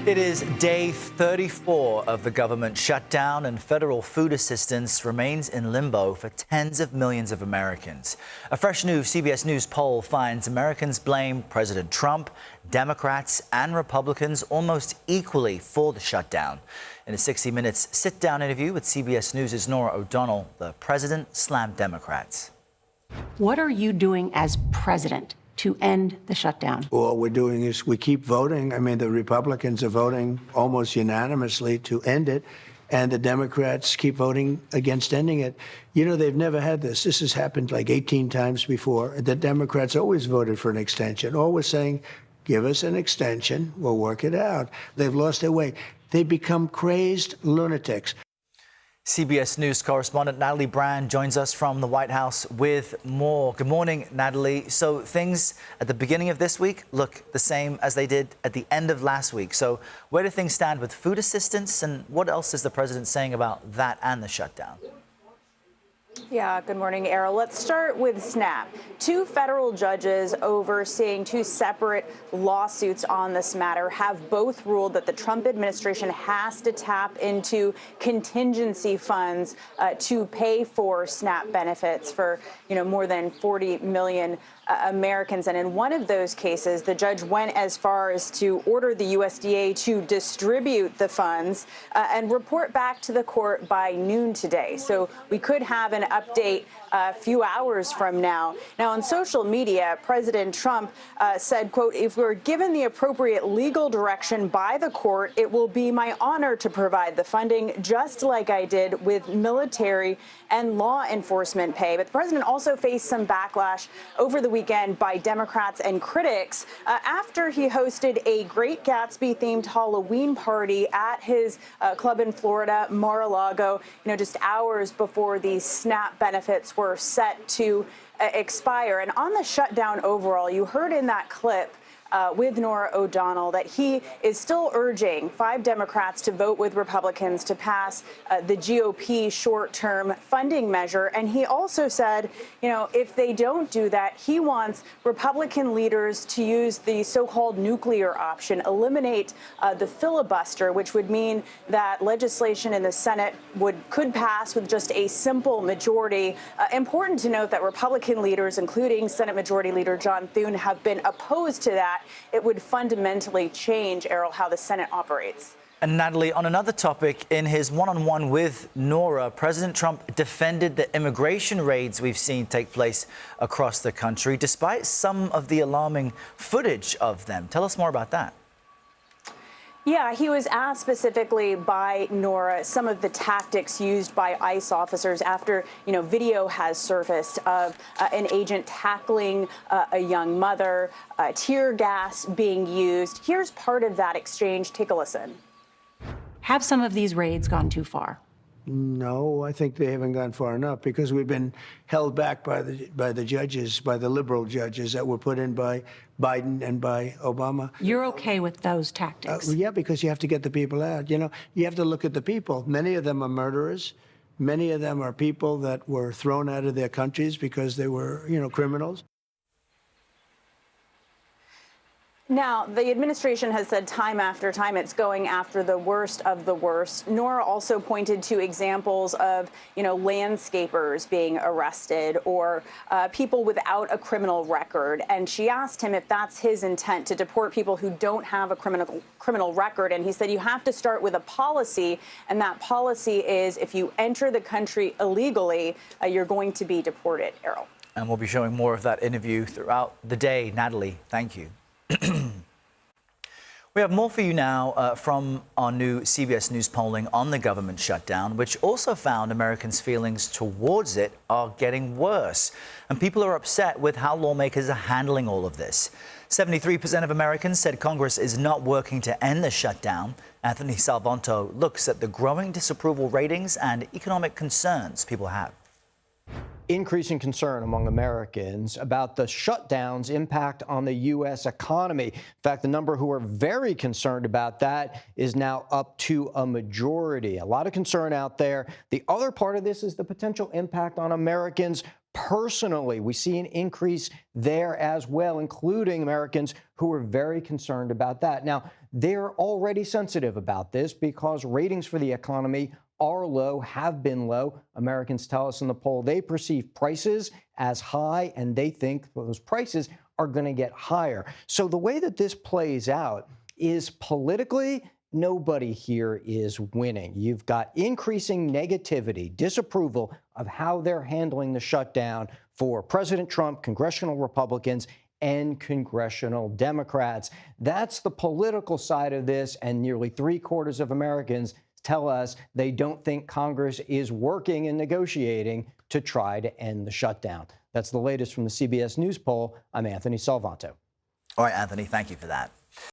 It is day 34 of the government shutdown, and federal food assistance remains in limbo for tens of millions of Americans. A fresh new CBS News poll finds Americans blame President Trump, Democrats and Republicans almost equally for the shutdown. In a 60 Minutes sit-down interview with CBS News' Norah O'Donnell, the president slammed Democrats. What are you doing as president to end the shutdown? All we're doing is we keep voting. I mean, the Republicans are voting almost unanimously to end it, and the Democrats keep voting against ending it. You know, they've never had this. This has happened like 18 times before. The Democrats always voted for an extension, always saying, give us an extension, we'll work it out. They've lost their way. They become crazed lunatics. CBS News correspondent Natalie Brand joins us from the White House with more. Good morning, Natalie. So things at the beginning of this week look the same as they did at the end of last week. So where do things stand with food assistance, and what else is the president saying about that and the shutdown? Yeah, good morning, Errol. Let's start with SNAP. Two federal judges overseeing two separate lawsuits on this matter have both ruled that the Trump administration has to tap into contingency funds to pay for SNAP benefits for, more than 40 million Americans. And in one of those cases, the judge went as far as to order the USDA to distribute the funds and report back to the court by noon today. So we could have an update a few hours from now. Now, on social media, President Trump said, quote, if we're given the appropriate legal direction by the court, it will be my honor to provide the funding, just like I did with military and law enforcement pay. But the president also faced some backlash over the weekend by Democrats and critics after he hosted a Great Gatsby-themed Halloween party at his club in Florida, Mar-a-Lago, just hours before these SNAP benefits were set to expire. And on the shutdown overall, you heard in that clip with Norah O'Donnell that he is still urging 5 Democrats to vote with Republicans to pass the GOP short-term funding measure. And he also said, if they don't do that, he wants Republican leaders to use the so-called nuclear option, eliminate the filibuster, which would mean that legislation in the Senate could pass with just a simple majority. Important to note that Republican leaders, including Senate Majority Leader John Thune, have been opposed to that. It would fundamentally change, Errol, how the Senate operates. And Natalie, on another topic, in his one-on-one with Norah, President Trump defended the immigration raids we've seen take place across the country, despite some of the alarming footage of them. Tell us more about that. Yeah, he was asked specifically by Norah some of the tactics used by ICE officers after, video has surfaced of an agent tackling a young mother, tear gas being used. Here's part of that exchange. Take a listen. Have some of these raids gone too far? No, I think they haven't gone far enough because we've been held back by the judges, by the liberal judges that were put in by Biden and by Obama. You're okay with those tactics? Yeah, because you have to get the people out. You have to look at the people. Many of them are murderers. Many of them are people that were thrown out of their countries because they were, criminals. Now, the administration has said time after time it's going after the worst of the worst. Norah also pointed to examples of, landscapers being arrested or people without a criminal record. And she asked him if that's his intent, to deport people who don't have a criminal record. And he said you have to start with a policy, and that policy is if you enter the country illegally, you're going to be deported, Errol. And we'll be showing more of that interview throughout the day. Natalie, thank you. We have more for you now from our new CBS News polling on the government shutdown, which also found Americans' feelings towards it are getting worse. And people are upset with how lawmakers are handling all of this. 73% of Americans said Congress is not working to end the shutdown. Anthony Salvanto looks at the growing disapproval ratings and economic concerns people have. Increasing concern among Americans about the shutdown's impact on the U.S. economy. In fact, the number who are very concerned about that is now up to a majority. A lot of concern out there. The other part of this is the potential impact on Americans' personally, we see an increase there as well, including Americans who are very concerned about that. Now, they're already sensitive about this because ratings for the economy are low, have been low. Americans tell us in the poll they perceive prices as high, and they think those prices are going to get higher. So the way that this plays out is politically, nobody here is winning. You've got increasing negativity, disapproval of how they're handling the shutdown for President Trump, congressional Republicans, and congressional Democrats. That's the political side of this, and nearly 3/4 of Americans tell us they don't think Congress is working and negotiating to try to end the shutdown. That's the latest from the CBS News poll. I'm Anthony Salvanto. All right, Anthony, thank you for that.